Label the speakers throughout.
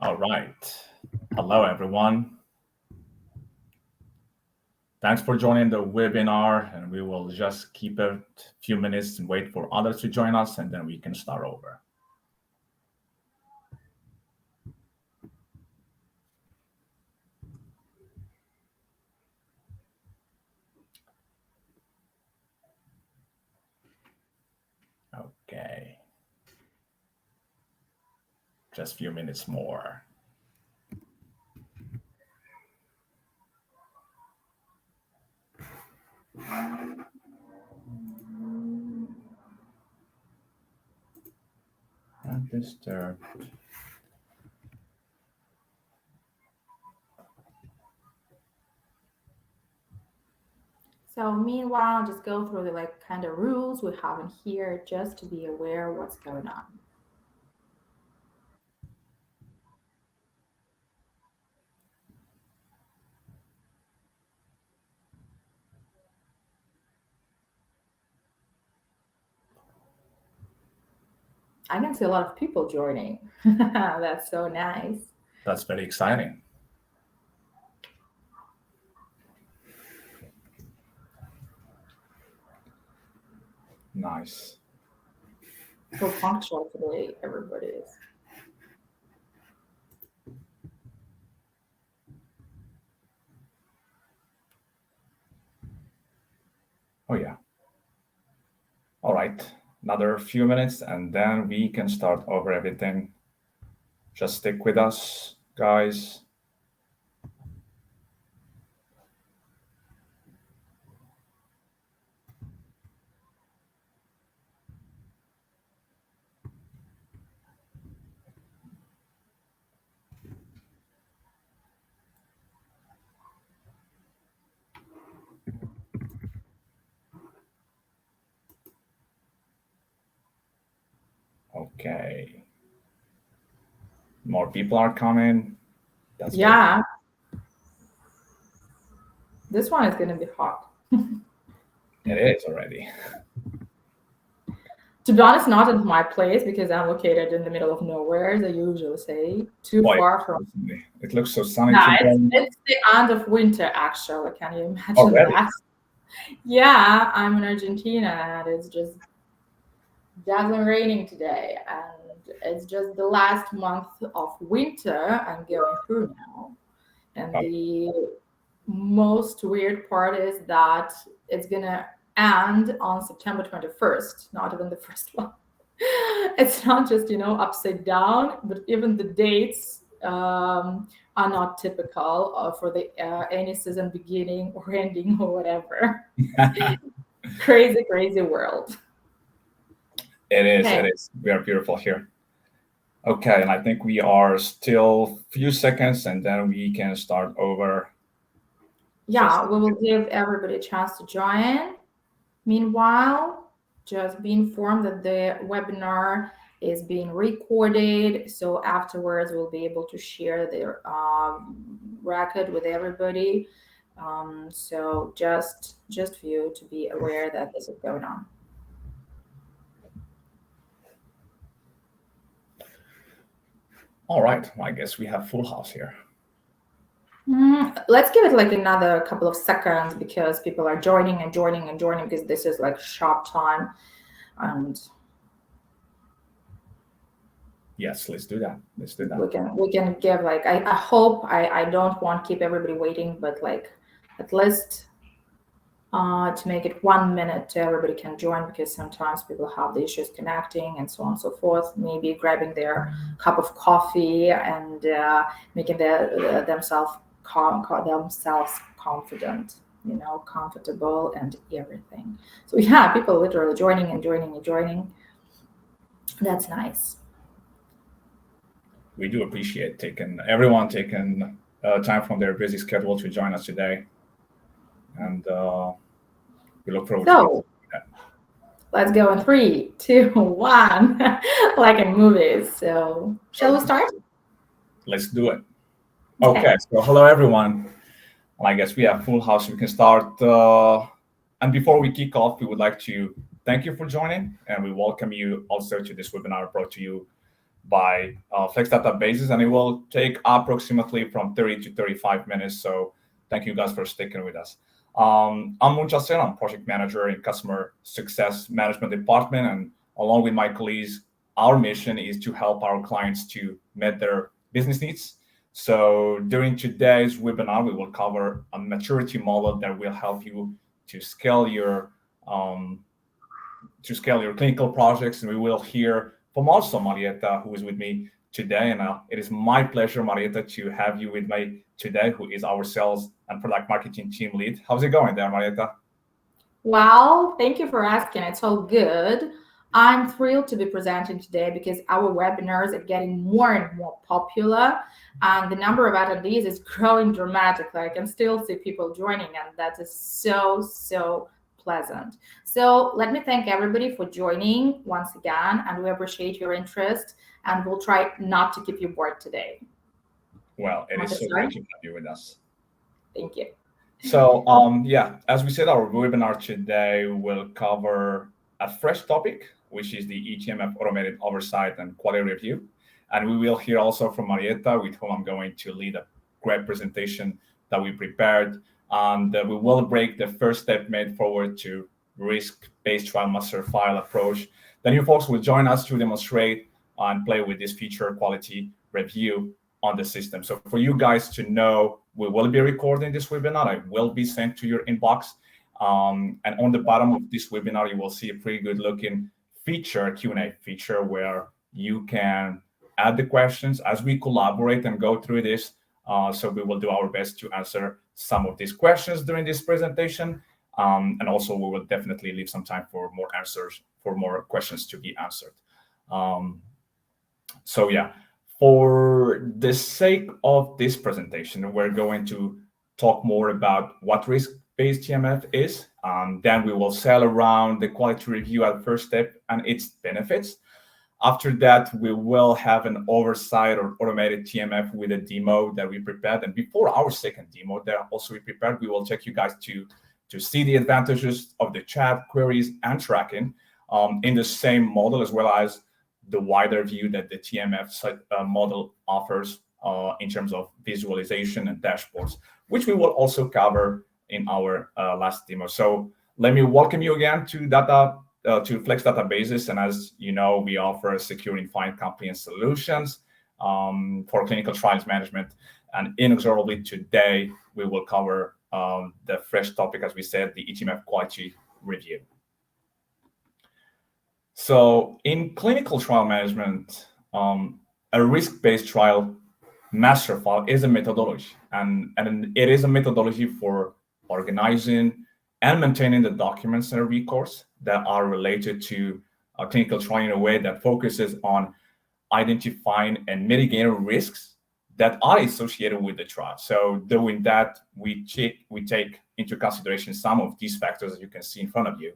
Speaker 1: All right. Hello, everyone. Thanks for joining the webinar, and we will just keep it a few minutes and wait for others to join us, and then we can start over. Okay. Just a few minutes more. Undisturbed.
Speaker 2: So meanwhile, just go through the kind of rules we have in here just to be aware what's going on. I can see a lot of people joining. That's so nice.
Speaker 1: That's very exciting. Nice.
Speaker 2: So punctual today, everybody is.
Speaker 1: Oh, yeah. All right. Another few minutes, and then we can start over everything. Just stick with us, guys. Okay. More people are coming. That's
Speaker 2: Yeah. This one is going to be hot.
Speaker 1: It is already.
Speaker 2: To be honest, not in my place because I'm located in the middle of nowhere, as I usually say. Too far from.
Speaker 1: It looks so sunny
Speaker 2: Yeah,
Speaker 1: today.
Speaker 2: it's the end of winter, actually. Can you imagine
Speaker 1: Already?
Speaker 2: that? Yeah, I'm in Argentina, and it's just dazzling raining today, and it's just the last month of winter I'm going through now. And the most weird part is that it's gonna end on September 21st, not even the first one. It's not just upside down, but even the dates are not typical for the any season beginning or ending or whatever. Crazy world.
Speaker 1: It is.
Speaker 2: Okay.
Speaker 1: It is. We are beautiful here. Okay, and I think we are still a few seconds, and then we can start over.
Speaker 2: Yeah, we will give everybody a chance to join. Meanwhile, just be informed that the webinar is being recorded, so afterwards we'll be able to share the record with everybody. So just for you to be aware that this is going on.
Speaker 1: All right, I guess we have full house here.
Speaker 2: Let's give it like another couple of seconds because people are joining because this is like sharp time. And
Speaker 1: yes, let's do that.
Speaker 2: We can give like I hope I don't want to keep everybody waiting, but like at least to make it 1 minute to everybody can join because sometimes people have the issues connecting and so on and so forth. Maybe grabbing their cup of coffee and making themselves confident, comfortable and everything. So yeah, people literally joining. That's nice.
Speaker 1: We do appreciate everyone taking time from their busy schedule to join us today, and we look forward to it.
Speaker 2: Let's go in 3, 2, 1, like in movies. So shall we start?
Speaker 1: Let's do it. Okay. So hello everyone. I guess we have full house. We can start. And before we kick off, we would like to thank you for joining, and we welcome you also to this webinar brought to you by Flex databases, and it will take approximately from 30 to 35 minutes. So thank you guys for sticking with us. I'm Munchasir. I'm project manager in customer success management department, and along with my colleagues, our mission is to help our clients to meet their business needs. So during today's webinar, we will cover a maturity model that will help you to scale your um, clinical projects, and we will hear from also Marietta, who is with me today. And it is my pleasure, Marietta, to have you with me today, who is our sales and product marketing team lead. How's it going there, Marietta?
Speaker 2: Well, thank you for asking. It's all good. I'm thrilled to be presenting today because our webinars are getting more and more popular, and the number of attendees is growing dramatically. I can still see people joining, and that is so pleasant. So let me thank everybody for joining once again, and we appreciate your interest, and we'll try not to keep you bored today.
Speaker 1: Well, it
Speaker 2: Want to
Speaker 1: is so great
Speaker 2: start?
Speaker 1: to have you with us.
Speaker 2: Thank you.
Speaker 1: So, yeah, as we said, our webinar today will cover a fresh topic, which is the eTMF automated oversight and quality review. And we will hear also from Marietta, with whom I'm going to lead a great presentation that we prepared. And we will break the first step made forward to risk-based trial master file approach. Then you folks will join us to demonstrate and play with this feature quality review on the system. So for you guys to know, we will be recording this webinar. It will be sent to your inbox. And on the bottom of this webinar, you will see a pretty good looking feature, Q&A feature, where you can add the questions as we collaborate and go through this. So we will do our best to answer some of these questions during this presentation. And also we will definitely leave some time for more answers, for more questions to be answered. So yeah. For the sake of this presentation, we're going to talk more about what risk-based TMF is. Then we will sail around the quality review at first step and its benefits. After that, we will have an oversight or automated TMF with a demo that we prepared. And before our second demo that also we prepared, we will take you guys to see the advantages of the chat, queries, and tracking in the same model, as well as the wider view that the TMF model offers in terms of visualization and dashboards, which we will also cover in our last demo. So let me welcome you again to Flex Databases. And as you know, we offer secure and fine compliance solutions for clinical trials management. And inexorably today, we will cover the fresh topic, as we said, the eTMF quality review. So in clinical trial management, a risk-based trial master file is a methodology, and it is a methodology for organizing and maintaining the documents and records that are related to a clinical trial in a way that focuses on identifying and mitigating risks that are associated with the trial. So doing that, we take into consideration some of these factors that you can see in front of you.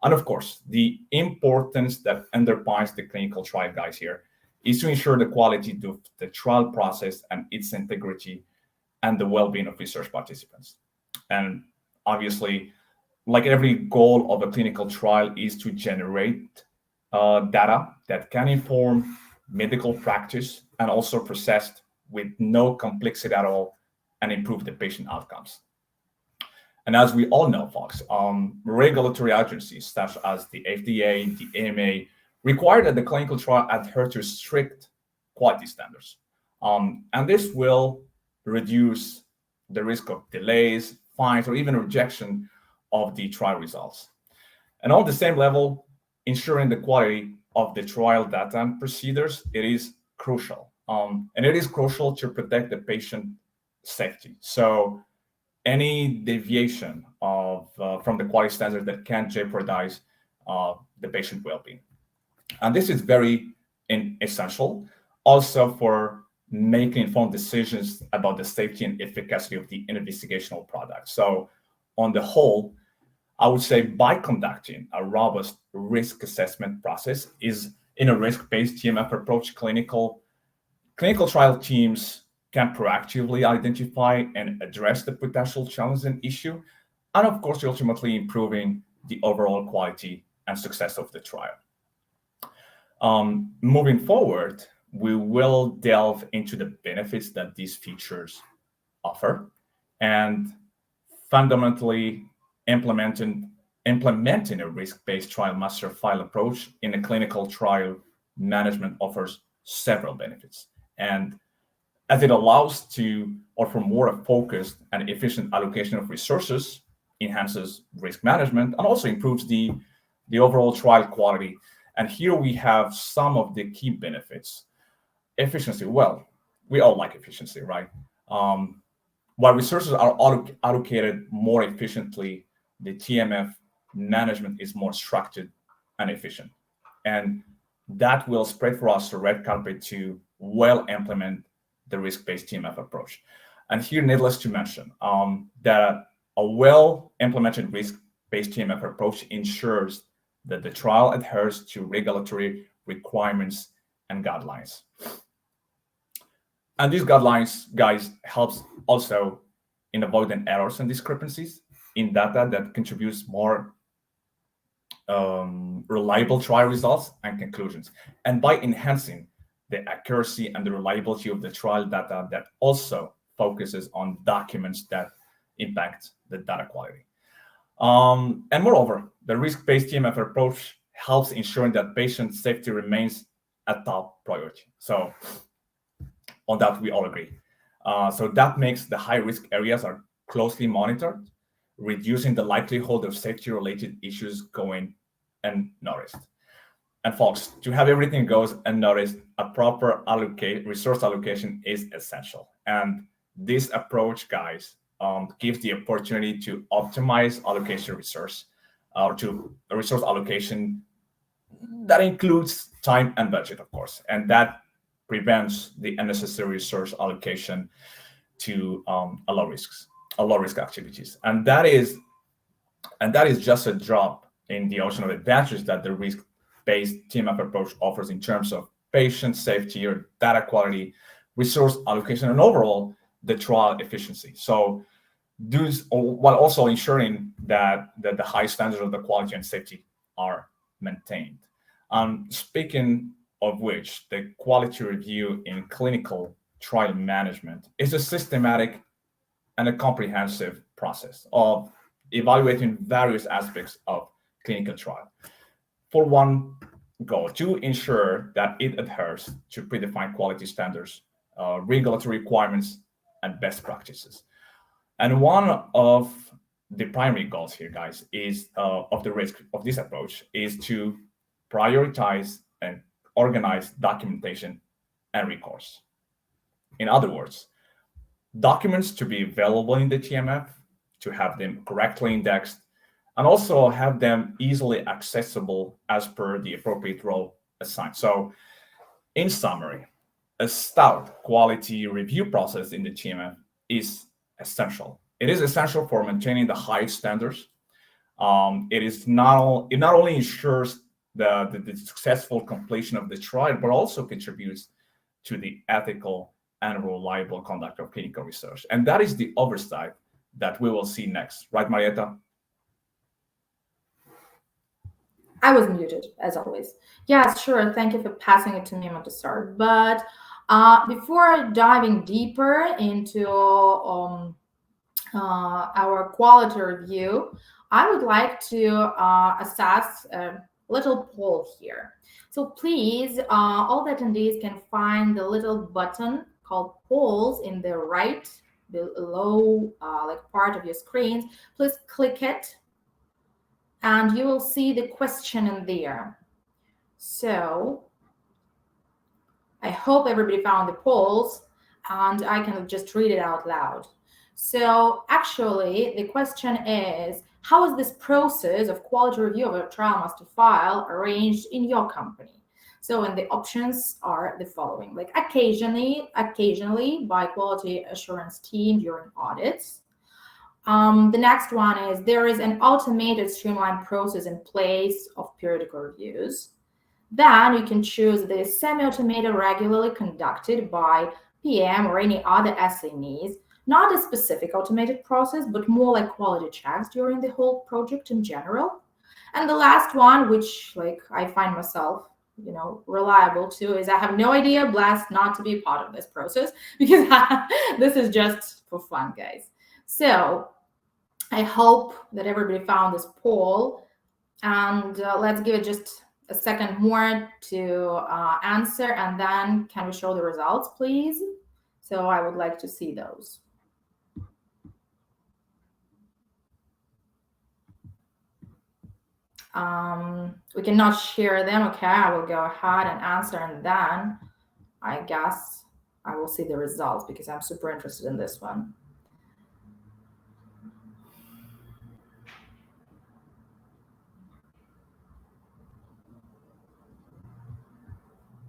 Speaker 1: And of course, the importance that underpins the clinical trial guys here is to ensure the quality of the trial process and its integrity and the well-being of research participants. And obviously, like every goal of a clinical trial is to generate data that can inform medical practice and also processed with no complexity at all and improve the patient outcomes. And as we all know, folks, regulatory agencies such as the FDA, the EMA, require that the clinical trial adhere to strict quality standards. And this will reduce the risk of delays, fines, or even rejection of the trial results. And on the same level, ensuring the quality of the trial data and procedures, it is crucial. And it is crucial to protect the patient safety. So any deviation from the quality standards that can jeopardize the patient well-being. And this is very essential also for making informed decisions about the safety and efficacy of the investigational product. So on the whole, I would say by conducting a robust risk assessment process is in a risk-based TMF approach, clinical trial teams can proactively identify and address the potential challenge and issue, and of course, ultimately improving the overall quality and success of the trial. Moving forward, we will delve into the benefits that these features offer and fundamentally implementing implementing a risk-based trial master file approach in a clinical trial management offers several benefits. And as it allows to offer more focused and efficient allocation of resources, enhances risk management, and also improves the overall trial quality. And here we have some of the key benefits. Efficiency. Well, we all like efficiency, right? Um, while resources are allocated more efficiently, the TMF management is more structured and efficient. And that will spread for us the red carpet to well implement the risk-based TMF approach. And here, needless to mention, that a well implemented risk-based TMF approach ensures that the trial adheres to regulatory requirements and guidelines. And these guidelines, guys, helps also in avoiding errors and discrepancies in data that contributes more reliable trial results and conclusions. And by enhancing the accuracy and the reliability of the trial data, that also focuses on documents that impact the data quality. And moreover, the risk-based TMF approach helps ensuring that patient safety remains a top priority. So on that, we all agree. So that makes the high-risk areas are closely monitored, reducing the likelihood of safety-related issues going unnoticed. And folks, to have everything goes unnoticed, a proper resource allocation is essential. And this approach, guys, gives the opportunity to optimize allocation resource, or to a resource allocation that includes time and budget, of course, and that prevents the unnecessary resource allocation to low risk activities. And that is just a drop in the ocean of advantages that the risk-based TMF approach offers in terms of patient safety or data quality, resource allocation, and overall the trial efficiency. So those, while also ensuring that the high standards of the quality and safety are maintained. Speaking of which, the quality review in clinical trial management is a systematic and a comprehensive process of evaluating various aspects of clinical trial for one goal: to ensure that it adheres to predefined quality standards, regulatory requirements, and best practices. And one of the primary goals here, guys, is of the risk of this approach is to prioritize and organize documentation and recourse. In other words, documents to be available in the TMF, to have them correctly indexed, and also have them easily accessible as per the appropriate role assigned. So, in summary, a stout quality review process in the TMF is essential. It is essential for maintaining the highest standards. It not only ensures the successful completion of the trial, but also contributes to the ethical and reliable conduct of clinical research. And that is the oversight that we will see next. Right, Marietta?
Speaker 2: I was muted, as always. Yeah, sure. Thank you for passing it to me at the start. But before diving deeper into our quality review, I would like to assess a little poll here. So please, all the attendees can find the little button called polls in the right below part of your screens. Please click it and you will see the question in there. So I hope everybody found the polls and I can just read it out loud. So actually, the question is, how is this process of quality review of a trial master file arranged in your company? So, and the options are the following: like occasionally by quality assurance team during audits. The next one is there is an automated streamlined process in place of periodical reviews. Then you can choose the semi-automated regularly conducted by PM or any other SMEs, not a specific automated process, but more like quality checks during the whole project in general. And the last one, which like I find myself reliable too is I have no idea, blessed not to be part of this process because this is just for fun, guys. So I hope that everybody found this poll, and let's give it just a second more to answer, and then can we show the results, please? So I would like to see those. We cannot share them. Okay, I will go ahead and answer, and then I guess I will see the results because I'm super interested in this one.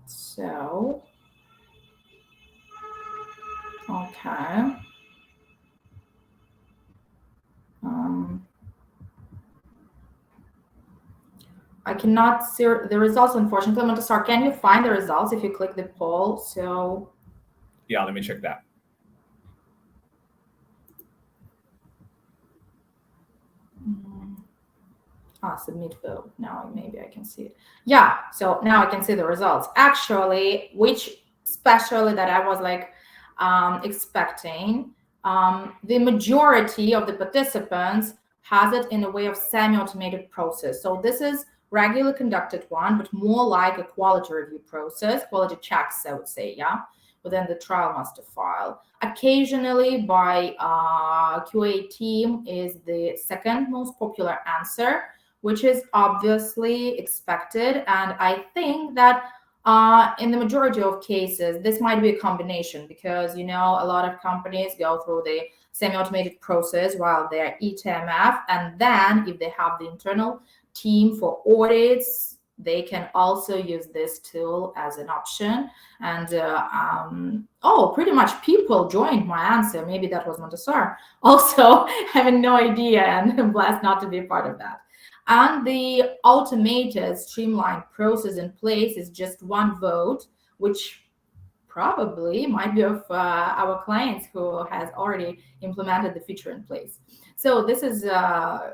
Speaker 2: So, okay. I cannot see the results, unfortunately. Montessor, can you find the results if you click the poll? So,
Speaker 1: yeah, let me check that.
Speaker 2: Submit vote. Now maybe I can see it. Yeah, so now I can see the results. Actually, which especially that I was like expecting, the majority of the participants has it in a way of semi-automated process. So this is regularly conducted one, but more like a quality review process, quality checks, I would say, yeah, within the trial master file. Occasionally by QA team is the second most popular answer, which is obviously expected. And I think that in the majority of cases, this might be a combination because, a lot of companies go through the semi-automated process while they're eTMF. And then if they have the internal team for audits, they can also use this tool as an option. And pretty much people joined my answer. Maybe that was Montessor. Also, having no idea and blessed not to be a part of that. And the automated streamlined process in place is just one vote, which probably might be of our clients who has already implemented the feature in place. So this is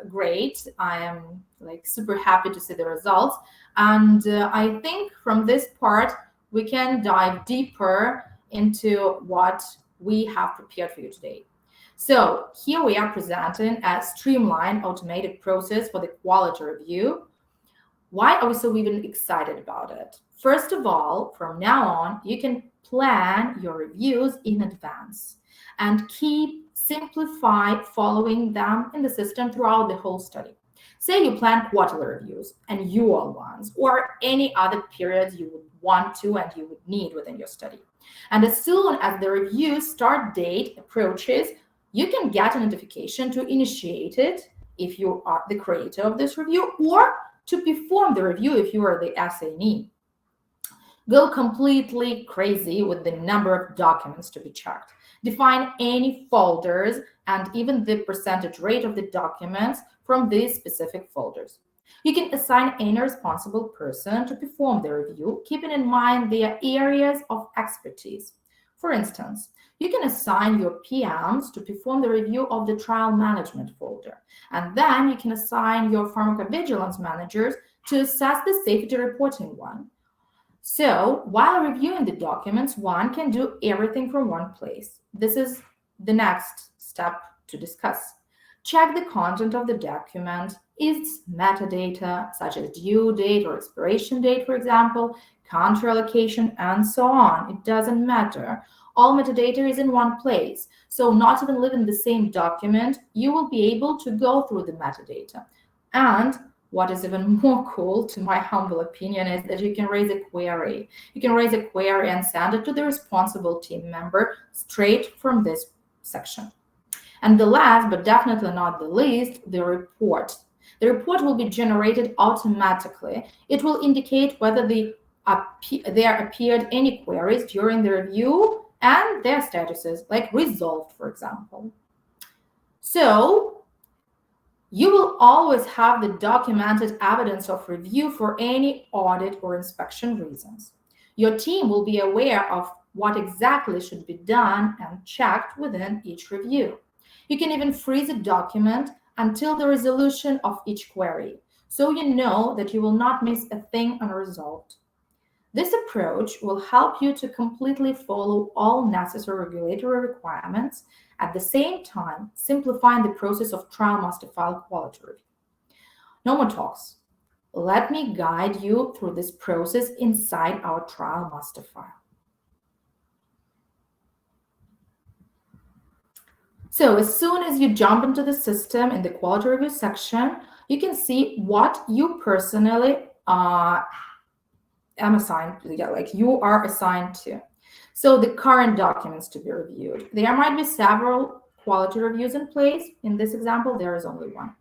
Speaker 2: great. I am like super happy to see the results. And I think from this part, we can dive deeper into what we have prepared for you today. So here we are presenting a streamlined automated process for the quality review. Why are we so even excited about it? First of all, from now on, you can plan your reviews in advance and simplify following them in the system throughout the whole study. Say you plan quarterly reviews, annual ones, or any other periods you would want to and you would need within your study. And as soon as the review start date approaches, you can get a notification to initiate it if you are the creator of this review, or to perform the review if you are the assignee. Go completely crazy with the number of documents to be checked. Define any folders and even the percentage rate of the documents from these specific folders. You can assign any responsible person to perform the review, keeping in mind their areas of expertise. For instance, you can assign your PMs to perform the review of the trial management folder. And then you can assign your pharmacovigilance managers to assess the safety reporting one. So while reviewing the documents, one can do everything from one place. This is the next step to discuss. Check the content of the document, its metadata, such as due date or expiration date, for example, country allocation, and so on. It doesn't matter. All metadata is in one place. So not even within the same document, you will be able to go through the metadata. And what is even more cool, to my humble opinion, is that you can raise a query. You can raise a query and send it to the responsible team member straight from this section. And the last, but definitely not the least, the report. The report will be generated automatically. It will indicate whether there appeared any queries during the review and their statuses, like resolved, for example. So you will always have the documented evidence of review for any audit or inspection reasons. Your team will be aware of what exactly should be done and checked within each review. You can even freeze a document until the resolution of each query, so you know that you will not miss a thing unresolved. This approach will help you to completely follow all necessary regulatory requirements, at the same time simplifying the process of trial master file quality review. No more talks. Let me guide you through this process inside our trial master file. So as soon as you jump into the system in the quality review section, you can see what you personally am assigned to, like you are assigned to. So the current documents to be reviewed. There might be several quality reviews in place. In this example, there is only one.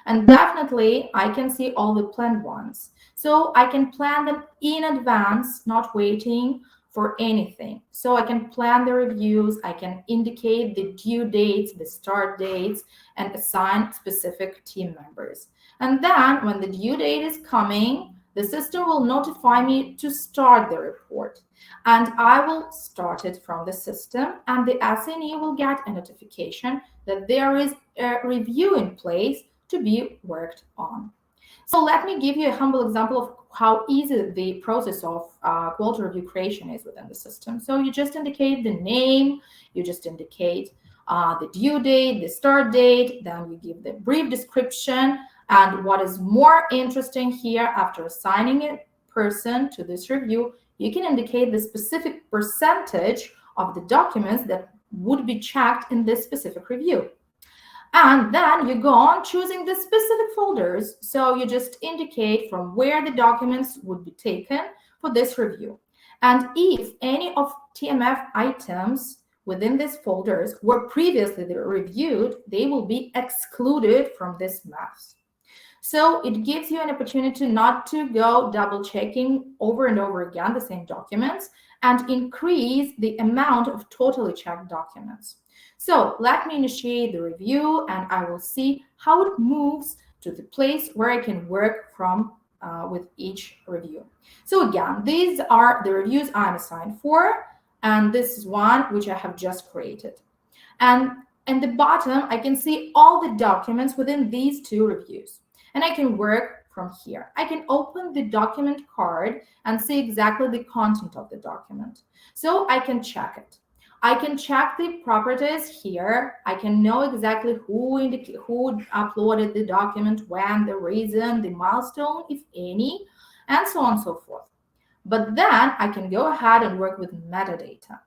Speaker 2: And definitely, I can see all the planned ones. So I can plan them in advance, not waiting for anything. So I can plan the reviews, I can indicate the due dates, the start dates, and assign specific team members. And then when the due date is coming, the system will notify me to start the report. And I will start it from the system, and the SNE will get a notification that there is a review in place to be worked on. So let me give you a humble example of how easy the process of quality review creation is within the system. So you just indicate the name, you just indicate the due date, the start date, then you give the brief description. And what is more interesting here, after assigning a person to this review, you can indicate the specific percentage of the documents that would be checked in this specific review. And then you go on choosing the specific folders. So you just indicate from where the documents would be taken for this review. And if any of TMF items within these folders were previously reviewed, they will be excluded from this mass. So it gives you an opportunity not to go double checking over and over again the same documents and increase the amount of totally checked documents. So let me initiate the review, and I will see how it moves to the place where I can work from with each review. So again, these are the reviews I'm assigned for, and this is one which I have just created. And at the bottom, I can see all the documents within these two reviews, and I can work from here. I can open the document card and see exactly the content of the document. So I can check it. I can check the properties here. I can know exactly who uploaded the document, when, the reason, the milestone, if any, and so on and so forth. But then I can go ahead and work with metadata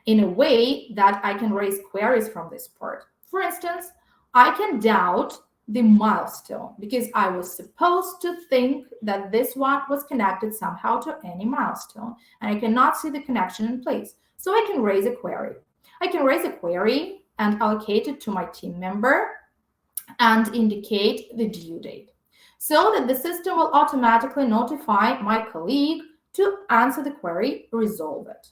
Speaker 2: in a way that I can raise queries from this part. For instance, I can doubt the milestone because I was supposed to think that this one was connected somehow to any milestone, and I cannot see the connection in place. So I can raise a query. I can raise a query and allocate it to my team member and indicate the due date so that the system will automatically notify my colleague to answer the query, resolve it.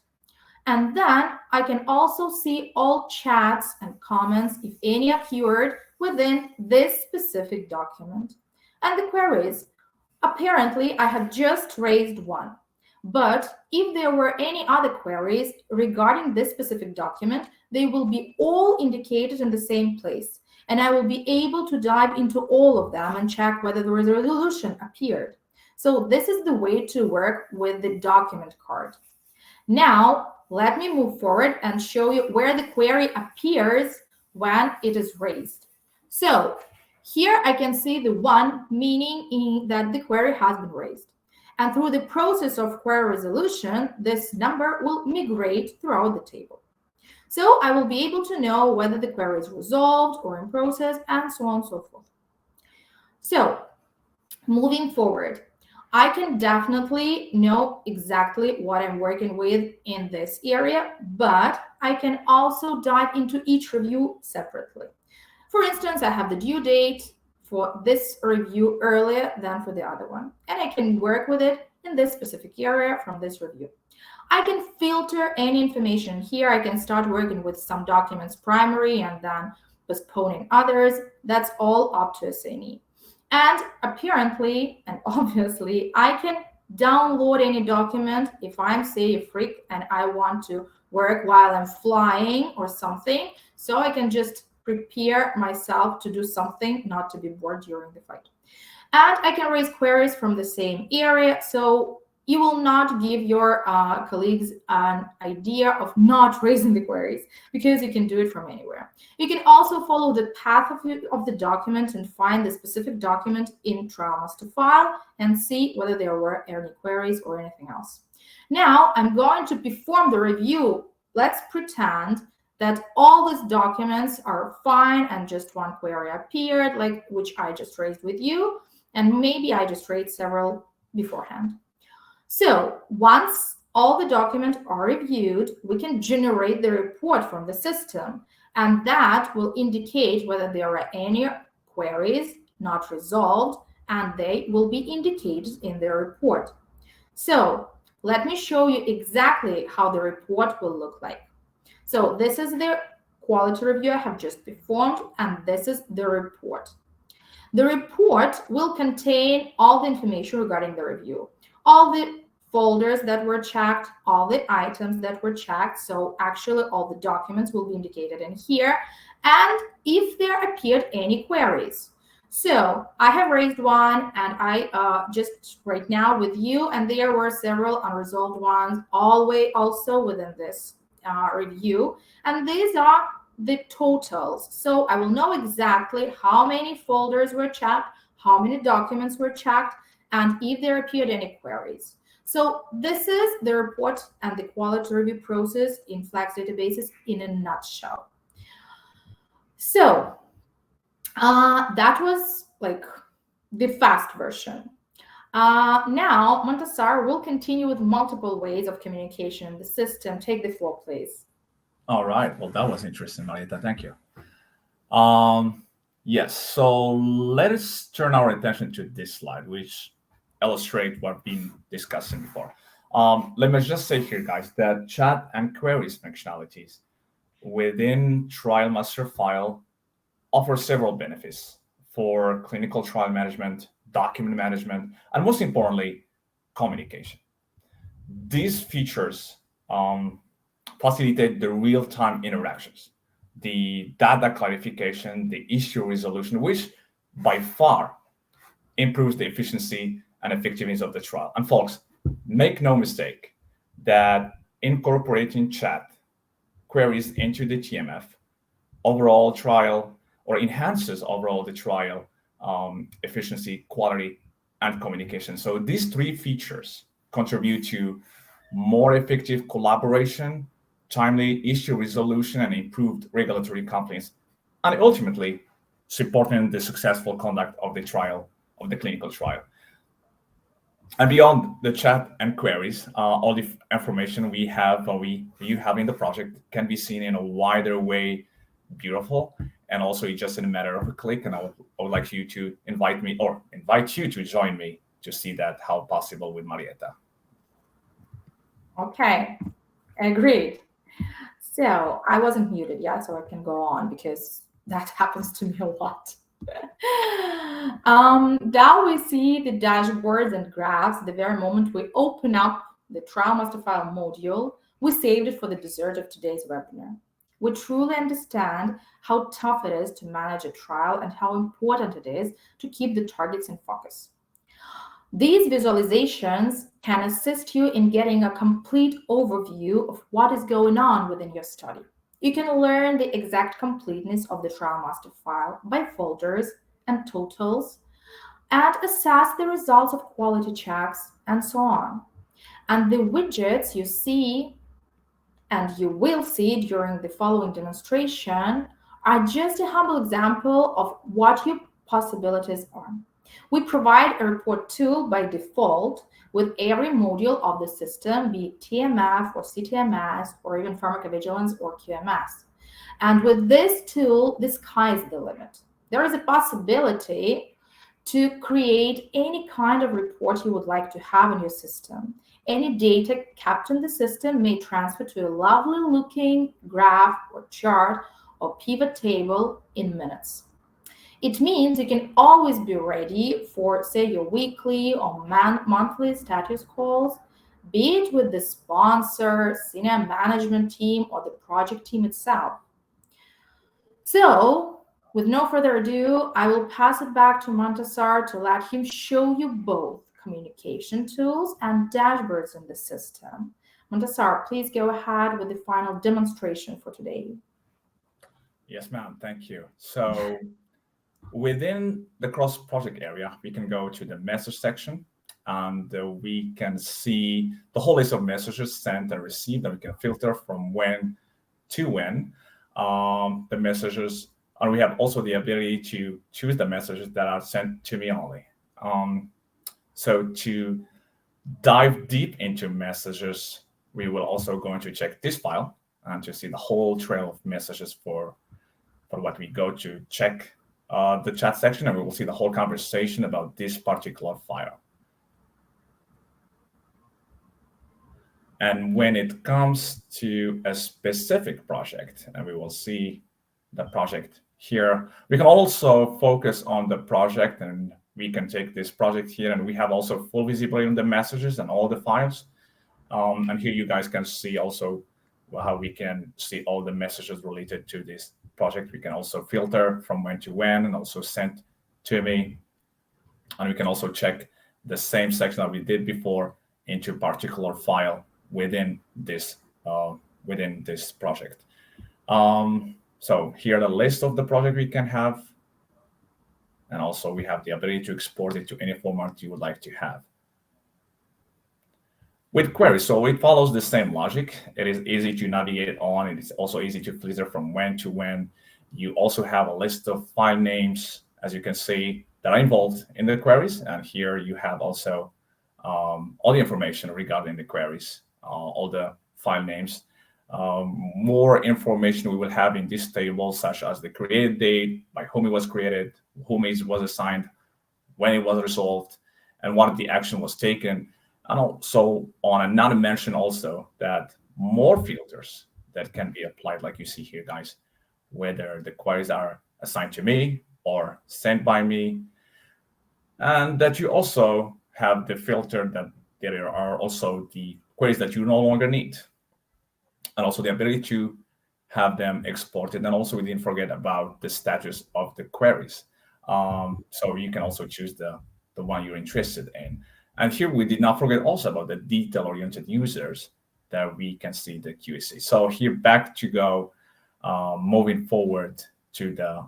Speaker 2: And then I can also see all chats and comments, if any appeared, within this specific document. And the queries, apparently I have just raised one. But if there were any other queries regarding this specific document, they will be all indicated in the same place. And I will be able to dive into all of them and check whether there is a resolution appeared. So this is the way to work with the document card. Now, let me move forward and show you where the query appears when it is raised. So here I can see the one, meaning that the query has been raised. And through the process of query resolution, this number will migrate throughout the table. So I will be able to know whether the query is resolved or in process, and so on and so forth. So moving forward, I can definitely know exactly what I'm working with in this area, but I can also dive into each review separately. For instance, I have the due date for this review earlier than for the other one, and I can work with it in this specific area from this review. I can filter any information here. I can start working with some documents primary and then postponing others. That's all up to SNE. And apparently, and obviously, I can download any document if I'm, say, a freak and I want to work while I'm flying or something. So I can just prepare myself to do something, not to be bored during the flight. And I can raise queries from the same area. So You will not give your colleagues an idea of not raising the queries because you can do it from anywhere. You can also follow the path of the document and find the specific document in trial master file and see whether there were any queries or anything else. Now I'm going to perform the review. Let's pretend that all these documents are fine and just one query appeared, like which I just raised with you, and maybe I just raised several beforehand. So once all the documents are reviewed, we can generate the report from the system, and that will indicate whether there are any queries not resolved, and they will be indicated in the report. So let me show you exactly how the report will look like. So this is the quality review I have just performed, and this is the report. The report will contain all the information regarding the review, all the folders that were checked, all the items that were checked. So actually all the documents will be indicated in here, and if there appeared any queries. So I have raised one, and I just right now with you, and there were several unresolved ones all the way also within this review, and these are the totals. So I will know exactly how many folders were checked, how many documents were checked, and if there appeared any queries. So this is the report and the quality review process in Flex databases in a nutshell. So that was like the fast version. Now Montasar will continue with multiple ways of communication in the system. Take the floor, please.
Speaker 1: All right. Well, that was interesting, Marieta. Thank you. Yes. So let us turn our attention to this slide, which illustrates what we've been discussing before. Let me just say here, guys, that chat and queries functionalities within Trial Master File offer several benefits for clinical trial management, document management, and most importantly, communication. These features facilitate the real-time interactions, the data clarification, the issue resolution, which by far improves the efficiency and effectiveness of the trial. And folks, make no mistake that incorporating chat queries into the TMF overall trial or enhances overall the trial efficiency, quality, and communication. So these three features contribute to more effective collaboration, timely issue resolution, and improved regulatory compliance, and ultimately supporting the successful conduct of the trial, of the clinical trial. And beyond the chat and queries, all the information we have, or you have in the project, can be seen in a wider way, beautiful, and also just in a matter of a click. And I would like you to invite you to join me to see that how possible with Marieta.
Speaker 2: Okay, agreed. So I wasn't muted yet, so I can go on because that happens to me a lot. Now we see the dashboards and graphs. The very moment we open up the Trial Master File module, we saved it for the dessert of today's webinar. We truly understand how tough it is to manage a trial and how important it is to keep the targets in focus. These visualizations can assist you in getting a complete overview of what is going on within your study. You can learn the exact completeness of the Trial Master File by folders and totals, and assess the results of quality checks, and so on. And the widgets you see, and you will see during the following demonstration, are just a humble example of what your possibilities are. We provide a report tool by default with every module of the system, be it TMF or CTMS or even pharmacovigilance or QMS. And with this tool, the sky is the limit. There is a possibility to create any kind of report you would like to have in your system. Any data kept in the system may transfer to a lovely looking graph or chart or pivot table in minutes. It means you can always be ready for, say, your weekly or monthly status calls, be it with the sponsor, senior management team, or the project team itself. So, with no further ado, I will pass it back to Montasar to let him show you both communication tools, and dashboards in the system. Montasar, please go ahead with the final demonstration for today.
Speaker 1: Yes, ma'am. Thank you. So within the cross-project area, we can go to the message section, and we can see the whole list of messages sent and received, and we can filter from when to when the messages, and we have also the ability to choose the messages that are sent to me only. So to dive deep into messages, we will also going to check this file and to see the whole trail of messages for what we go to check the chat section, and we will see the whole conversation about this particular file. And when it comes to a specific project, and we will see the project here, we can also focus on the project, and we can take this project here, and we have also full visibility on the messages and all the files. And here you guys can see also how we can see all the messages related to this project. We can also filter from when to when and also send to me. And we can also check the same section that we did before into a particular file within this project. So here the list of the project we can have. And also we have the ability to export it to any format you would like to have. With queries, so it follows the same logic. It is easy to navigate on. It is also easy to filter from when to when. You also have a list of file names, as you can see, that are involved in the queries. And here you have also all the information regarding the queries, all the file names. More information we will have in this table, such as the created date, by whom it was created, whom it was assigned, when it was resolved, and what the action was taken. And also on another mention also that more filters that can be applied, like you see here, guys, whether the queries are assigned to me or sent by me, and that you also have the filter that there are also the queries that you no longer need, and also the ability to have them exported. And also we didn't forget about the status of the queries. So you can also choose the one you're interested in. And here we did not forget also about the detail-oriented users that we can see the QAC. So here back to go, moving forward to the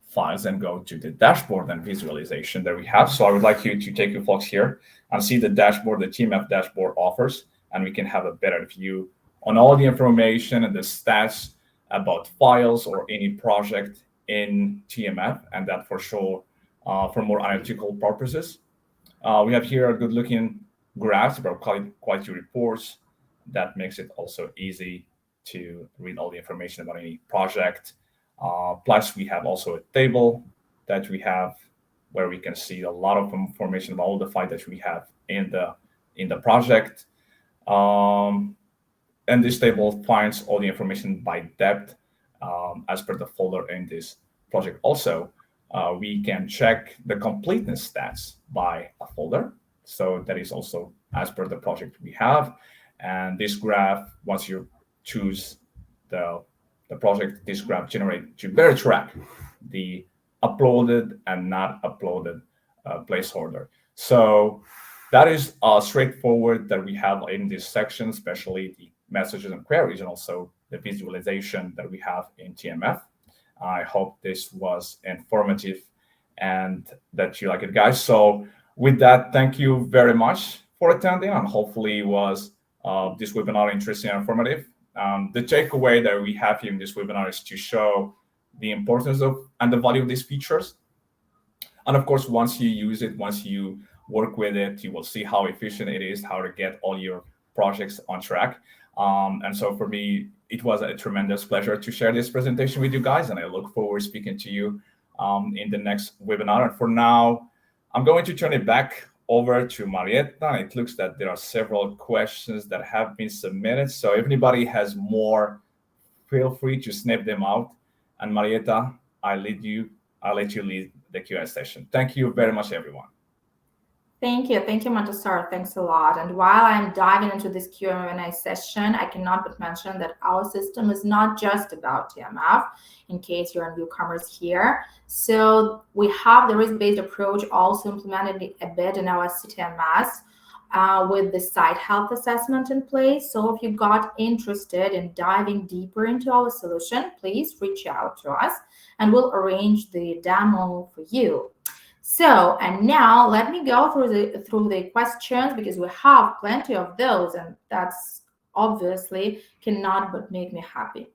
Speaker 1: files and go to the dashboard and visualization that we have. So I would like you to take your focus here and see the dashboard, the eTMF dashboard offers, and we can have a better view on all the information and the stats about files or any project in TMF, and that for sure for more analytical purposes. We have here a good looking graphs about quality reports that makes it also easy to read all the information about any project. Plus we have also a table that we have where we can see a lot of information about all the files that we have in the project. And this table finds all the information by depth as per the folder in this project. Also, we can check the completeness stats by a folder. So that is also as per the project we have. And this graph, once you choose the project, this graph generates to better track the uploaded and not uploaded placeholder. So that is straightforward that we have in this section, especially the messages and queries, and also the visualization that we have in TMF. I hope this was informative and that you like it, guys. So with that, thank you very much for attending, and hopefully was this webinar interesting and informative. The takeaway that we have here in this webinar is to show the importance of and the value of these features. And of course, once you use it, once you work with it, you will see how efficient it is, how to get all your projects on track. And so for me, it was a tremendous pleasure to share this presentation with you guys, and I look forward to speaking to you in the next webinar. And for now, I'm going to turn it back over to Marietta. It looks that there are several questions that have been submitted. So if anybody has more, feel free to snip them out. And Marietta, I'll let you lead the Q&A session. Thank you very much, everyone.
Speaker 2: Thank you. Thank you, Montessori. Thanks a lot. And while I'm diving into this Q&A session, I cannot but mention that our system is not just about TMF, in case you're newcomers here. So we have the risk-based approach also implemented a bit in our CTMS with the site health assessment in place. So if you got interested in diving deeper into our solution, please reach out to us and we'll arrange the demo for you. So, and now let me go through the questions because we have plenty of those, and that's obviously cannot but make me happy.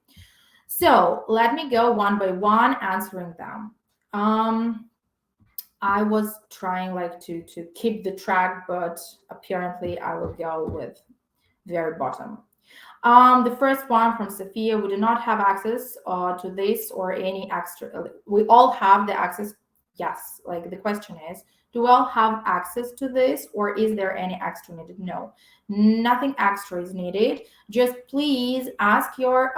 Speaker 2: So let me go one by one answering them. I was trying like to keep the track, but apparently I will go with very bottom. The first one from Sophia, we do not have access to this or any extra. We all have the access. Yes, like the question is, do we all have access to this or is there any extra needed? No, nothing extra is needed. Just please ask your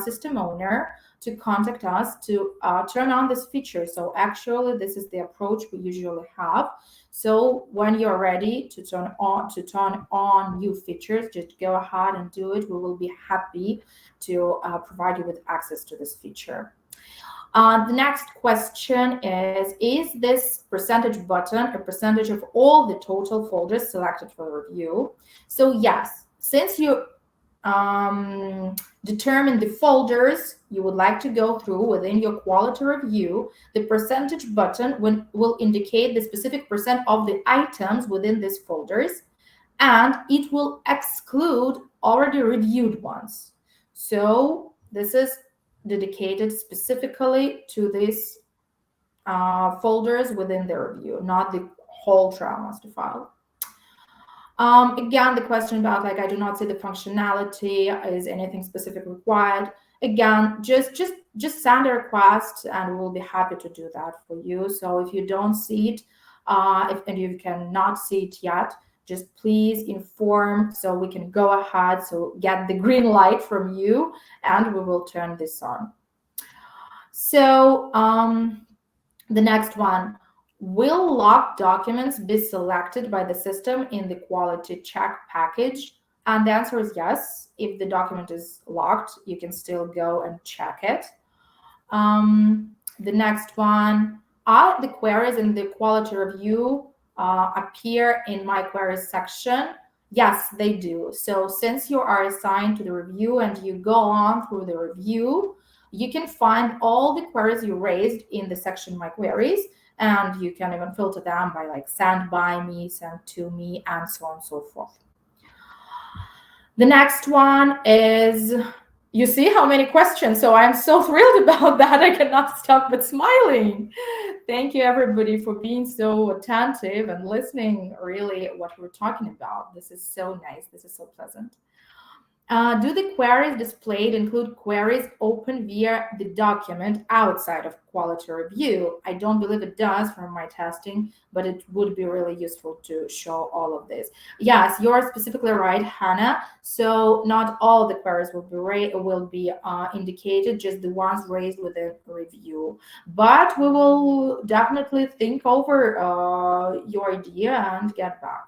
Speaker 2: system owner to contact us to turn on this feature. So actually, this is the approach we usually have. So when you're ready to turn on new features, just go ahead and do it. We will be happy to provide you with access to this feature. The next question is this percentage button a percentage of all the total folders selected for review? So yes, since you determine the folders you would like to go through within your quality review, the percentage button will indicate the specific percent of the items within these folders, and it will exclude already reviewed ones. So this is dedicated specifically to these folders within the review, not the whole trial master file. Again, the question about like I do not see the functionality, is anything specific required? Again, just send a request and we'll be happy to do that for you. So if you don't see it, and you cannot see it yet, just please inform so we can go ahead, so get the green light from you and we will turn this on. So the next one, will locked documents be selected by the system in the quality check package? And the answer is yes. If the document is locked, you can still go and check it. The next one, are the queries in the quality review appear in my queries section? Yes, they do. So since you are assigned to the review and you go on through the review, you can find all the queries you raised in the section My Queries, and you can even filter them by like sent by me, sent to me, and so on and so forth. The next one is, you see how many questions, so I'm so thrilled about that. I cannot stop but smiling. Thank you everybody for being so attentive and listening really what we're talking about. This is so nice. This is so pleasant. Do the queries displayed include queries open via the document outside of quality review? I don't believe it does from my testing, but it would be really useful to show all of this. Yes, you're specifically right, Hannah. So not all the queries will be indicated, just the ones raised within review. But we will definitely think over your idea and get back.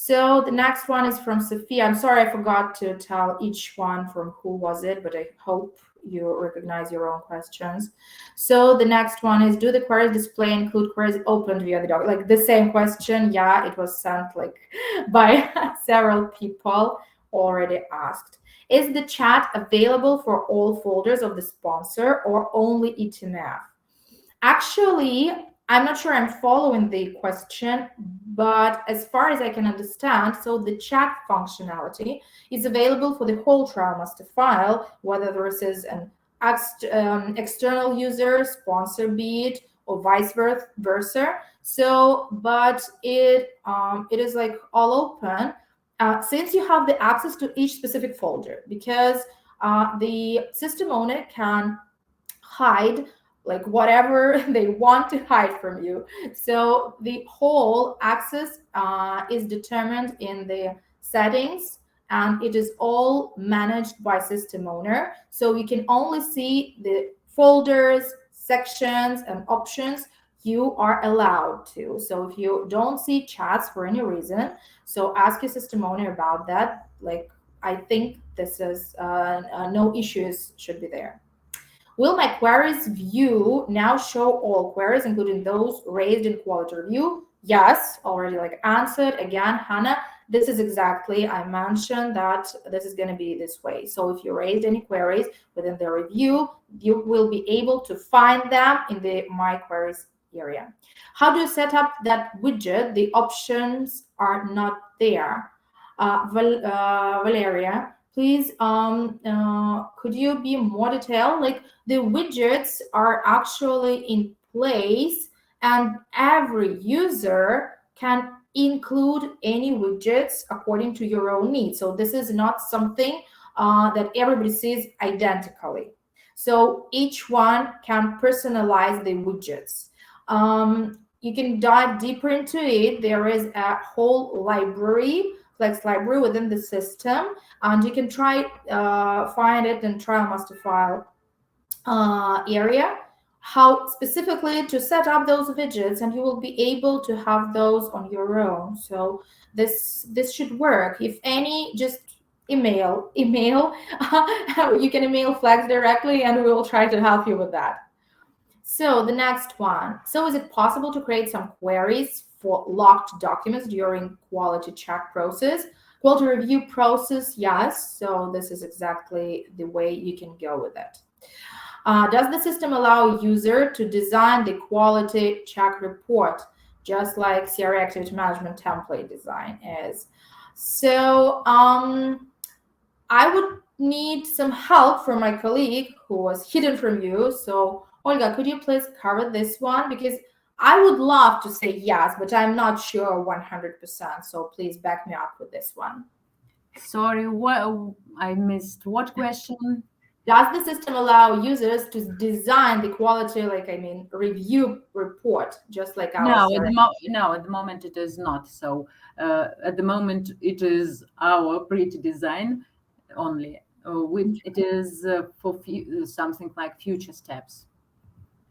Speaker 2: So the next one is from Sophia. I'm sorry, I forgot to tell each one from who was it, but I hope you recognize your own questions. So the next one is, do the queries display include queries opened via the doc? Like the same question. Yeah, it was sent like by several people already asked. Is the chat available for all folders of the sponsor or only eTMF? Actually, I'm not sure I'm following the question, but as far as I can understand, so the chat functionality is available for the whole trial master file, whether this is an external user, sponsor be it, or vice versa. So, but it is like all open since you have the access to each specific folder, because the system owner can hide like whatever they want to hide from you. So the whole access is determined in the settings, and it is all managed by system owner. So you can only see the folders, sections, and options you are allowed to. So if you don't see chats for any reason, so ask your system owner about that. Like, I think this is no issues should be there. Will my queries view now show all queries, including those raised in quality review? Yes, already like answered. Again, Hannah, this is exactly, I mentioned that this is going to be this way. So if you raised any queries within the review, you will be able to find them in the My Queries area. How do you set up that widget? The options are not there. Valeria, please, could you be more detailed? Like, the widgets are actually in place, and every user can include any widgets according to your own needs. So this is not something that everybody sees identically. So each one can personalize the widgets. You can dive deeper into it. There is a whole library, Flex library within the system, and you can try find it in trial master file area, how specifically to set up those widgets, and you will be able to have those on your own. So this should work. If any, just email you can email Flex directly, and we will try to help you with that. So the next one. So is it possible to create some queries for locked documents during quality check process? Quality review process, yes. So this is exactly the way you can go with it. Does the system allow user to design the quality check report, just like CRA activity management template design is? So I would need some help from my colleague who was hidden from you. So Olga, could you please cover this one? Because I would love to say yes, but I'm not sure 100%. So please back me up with this one.
Speaker 3: Sorry, what I missed? What question?
Speaker 2: Does the system allow users to design the quality, review report, just like our
Speaker 3: No,
Speaker 2: CRM?
Speaker 3: no, at the moment it is not. So at the moment it is our pretty design only. It is for something like future steps.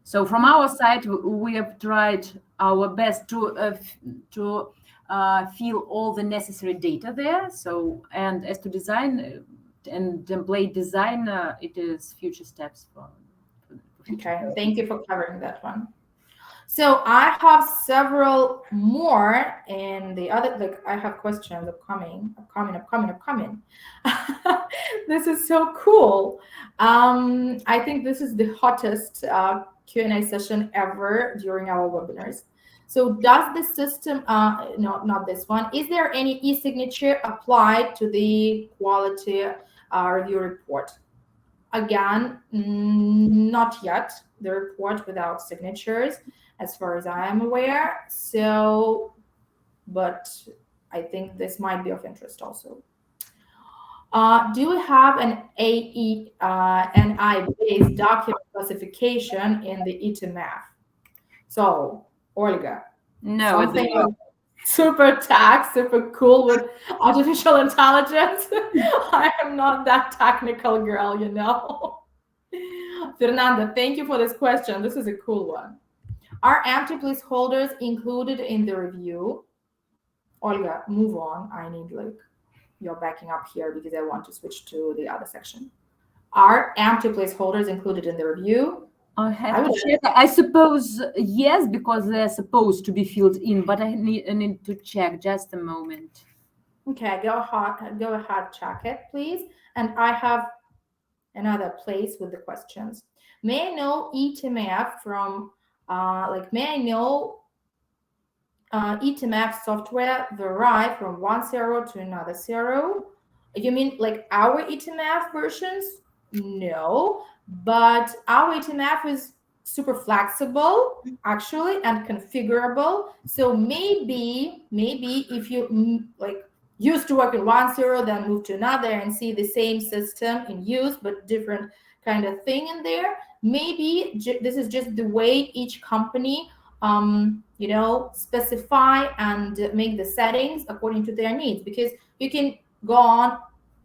Speaker 3: So from our side, we have tried our best to fill all the necessary data there. So, and as to design and template design, it is future steps for future.
Speaker 2: Okay, thank you for covering that one. So I have several more, and the other, like, I have questions upcoming. This is so cool. I think this is the hottest Q&A session ever during our webinars. So does the system, no, not this one. Is there any e-signature applied to the quality review report? Again, not yet. The report without signatures, as far as I am aware. So, but I think this might be of interest also. Do we have an AENI-based document classification in the eTMF? So, Olga,
Speaker 3: No,
Speaker 2: something super tech, super cool with artificial intelligence. I am not that technical girl, you know. Fernanda, thank you for this question. This is a cool one. Are empty placeholders included in the review? Olga, move on. I need you're backing up here because I want to switch to the other section. Are empty placeholders included in the review?
Speaker 3: I have to check. I suppose yes, because they're supposed to be filled in, but I need to check. Just a moment.
Speaker 2: Okay, go ahead, check it, please. And I have another place with the questions. May I know eTMF from, may I know eTMF software vary from one CRO to another CRO? You mean like our eTMF versions? No, but our eTMF is super flexible actually and configurable. So maybe if you used to work in one CRO, then move to another and see the same system in use but different kind of thing in there, maybe this is just the way each company specify and make the settings according to their needs, because you can go on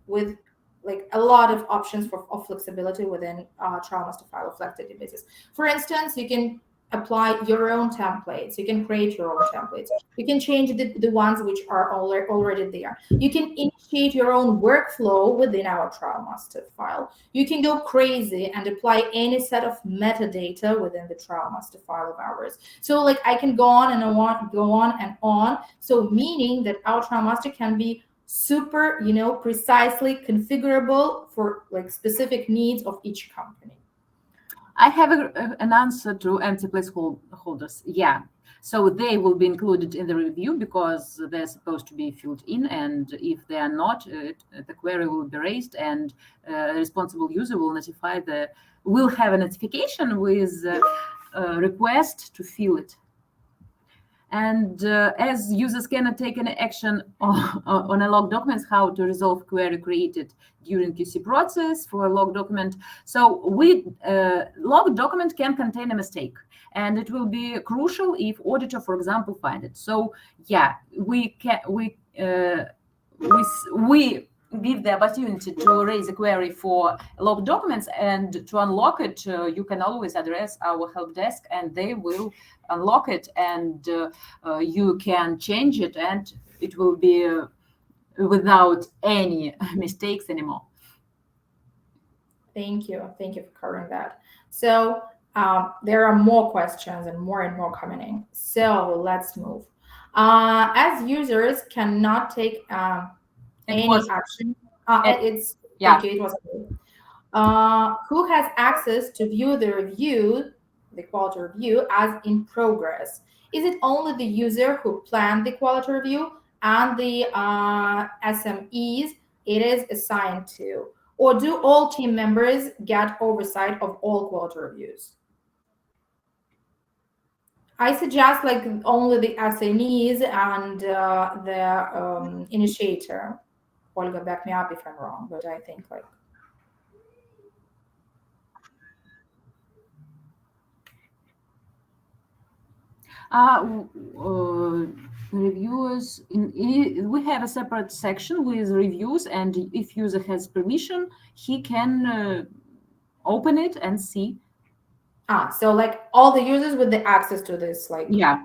Speaker 2: with like a lot of options of flexibility within trial master file of Flex databases. For instance, you can apply your own templates. You can create your own templates. You can change the ones which are already there. You can initiate your own workflow within our trial master file. You can go crazy and apply any set of metadata within the trial master file of ours. So like I can go on and on, go on and on. So meaning that our trial master can be super, precisely configurable for like specific needs of each company.
Speaker 3: I have an answer to empty placeholders. Yeah. So they will be included in the review because they're supposed to be filled in. And if they are not, the query will be raised and a responsible user will have a notification with a request to fill it. And as users cannot take any action on a log document, how to resolve query created during QC process for a log document. So log document can contain a mistake, and it will be crucial if auditor, for example, find it. So yeah, we give the opportunity to raise a query for log documents, and to unlock it, you can always address our help desk, and they will unlock it, and you can change it, and it will be without any mistakes anymore.
Speaker 2: Thank you for covering that. So there are more questions and more coming in. So let's move. As users cannot take any action. Thank you. It was who has access to view the quality review as in progress? Is it only the user who planned the quality review and the SMEs it is assigned to? Or do all team members get oversight of all quality reviews? I suggest like only the SMEs and the initiator. Olga, back me up if I'm wrong, but I think like.
Speaker 3: Reviewers, we have a separate section with reviews, and if user has permission, he can open it and see.
Speaker 2: So like all the users with the access to this, like.
Speaker 3: Yeah.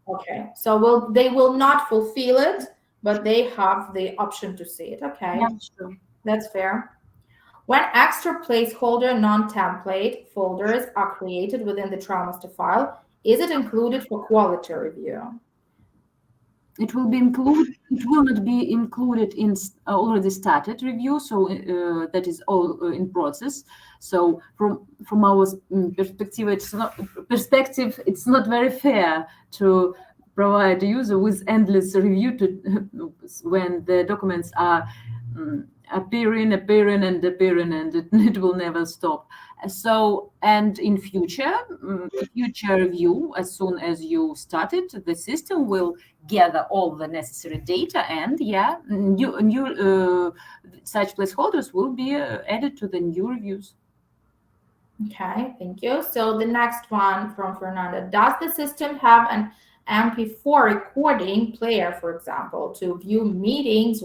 Speaker 2: Okay, so they will not fulfill it, but they have the option to see it. Okay,
Speaker 3: yeah, sure.
Speaker 2: That's fair. When extra placeholder non-template folders are created within the trial master file, is it included for quality review?
Speaker 3: It will be included. It will not be included in already started review, so that is all in process. So from our perspective, it's not very fair to provide the user with endless review when the documents are appearing, and it will never stop. So, and in future review, as soon as you started, the system will gather all the necessary data, and new such placeholders will be added to the new reviews.
Speaker 2: Okay, thank you. So the next one from Fernanda: does the system have an MP4 recording player, for example, to view meeting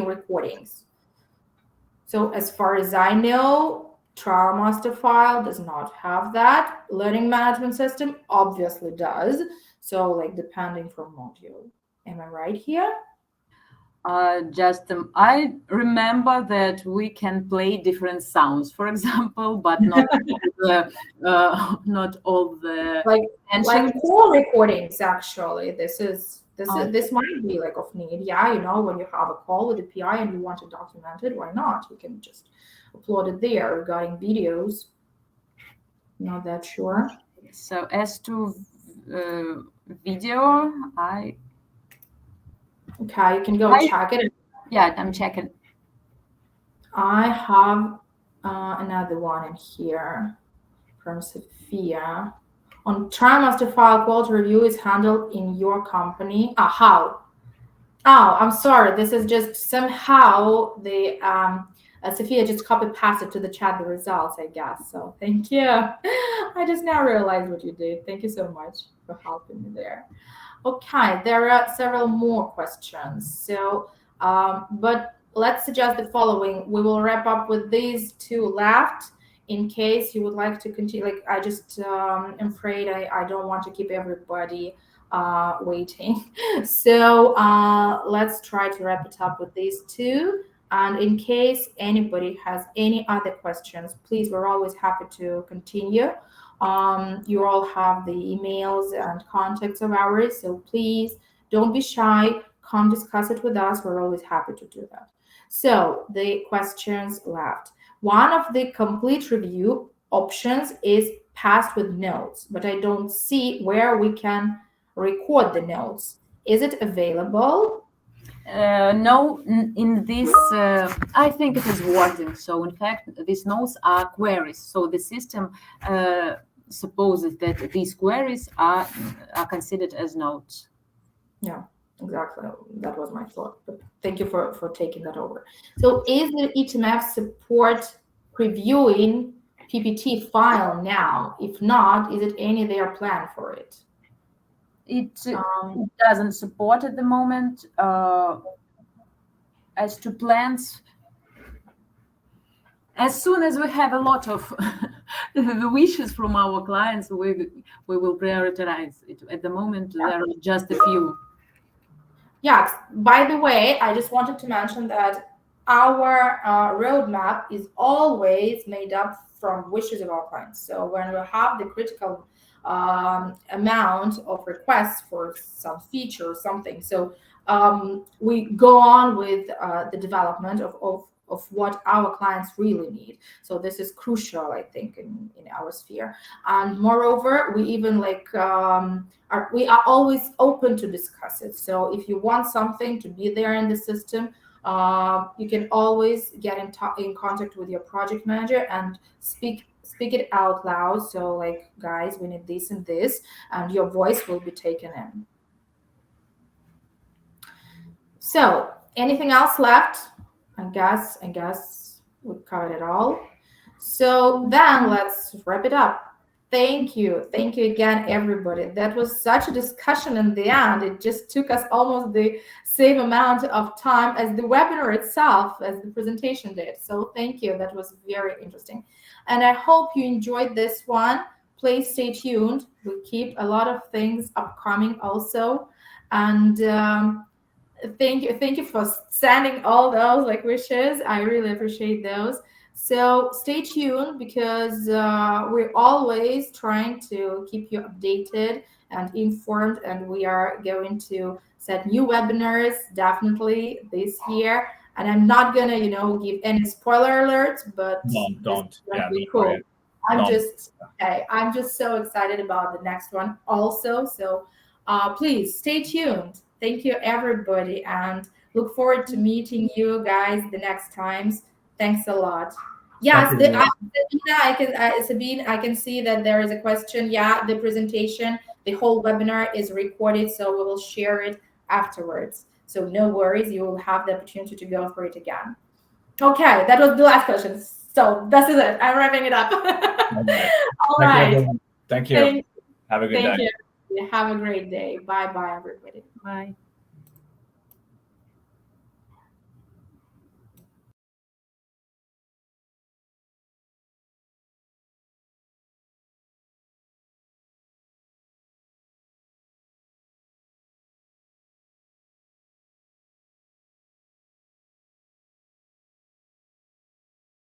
Speaker 2: recordings? So as far as I know, trial master file does not have that. Learning management system obviously does. So like depending from module. Am I right here?
Speaker 3: I remember that we can play different sounds, for example, but not not all the
Speaker 2: like call recordings. Actually, this might be like of need. Yeah, when you have a call with the PI and you want to document it, why not? You can just upload it there. Regarding videos, not that sure.
Speaker 3: So as to video,
Speaker 2: Okay, you can go check it.
Speaker 3: Yeah, I'm checking.
Speaker 2: I have another one in here from Sophia. On trial master file, quality review is handled in your company. How? Oh, I'm sorry. This is just somehow the Sophia just copy pasted to the chat the results, I guess. So thank you. I just now realized what you did. Thank you so much for helping me there. Okay, there are several more questions. So, but let's suggest the following. We will wrap up with these two left, in case you would like to continue, like I just am afraid I don't want to keep everybody waiting. So let's try to wrap it up with these two. And in case anybody has any other questions, please, we're always happy to continue. You all have the emails and contacts of ours, so please don't be shy. Come discuss it with us. We're always happy to do that. So the questions left. One of the complete review options is passed with notes, but I don't see where we can record the notes. Is it available?
Speaker 3: No, in this, I think it is wording. So in fact, these notes are queries. So the system supposes that these queries are considered as notes.
Speaker 2: Yeah, exactly. That was my thought. But thank you for taking that over. So is the eTMF support previewing PPT file now? If not, is it any their plan for it?
Speaker 3: It doesn't support at the moment. As to plans, as soon as we have a lot of the wishes from our clients, we will prioritize it. At the moment, there are just a few.
Speaker 2: Yeah, by the way, I just wanted to mention that our roadmap is always made up from wishes of our clients. So when we have the critical amount of requests for some feature or something, so we go on with the development of what our clients really need. So this is crucial, I think, in our sphere. And moreover, we even we are always open to discuss it. So if you want something to be there in the system, you can always get in contact with your project manager and speak it out loud. So like, guys, we need this and this, and your voice will be taken in. So anything else left? I guess we covered it all. So then let's wrap it up. Thank you again, everybody. That was such a discussion in the end. It just took us almost the same amount of time as the webinar itself, as the presentation did. So thank you. That was very interesting. And I hope you enjoyed this one. Please stay tuned. We keep a lot of things upcoming also. And thank you for sending all those wishes. I really appreciate those. So stay tuned, because we're always trying to keep you updated and informed, and we are going to set new webinars definitely this year. And I'm not gonna give any spoiler alerts, but
Speaker 1: don't. Yeah,
Speaker 2: be
Speaker 1: don't
Speaker 2: cool.
Speaker 1: worry.
Speaker 2: I'm just so excited about the next one also. So please stay tuned. Thank you, everybody, and look forward to meeting you guys the next times. Thanks a lot. Yes, Sabine, I can see that there is a question. Yeah, the presentation, the whole webinar is recorded, so we will share it afterwards. So no worries, you will have the opportunity to go through it again. Okay, that was the last question. So this is it. I'm wrapping it up. All right.
Speaker 1: Thank you. Have a good day.
Speaker 2: Thank you. Have a great day. Bye-bye, everybody.
Speaker 3: Bye.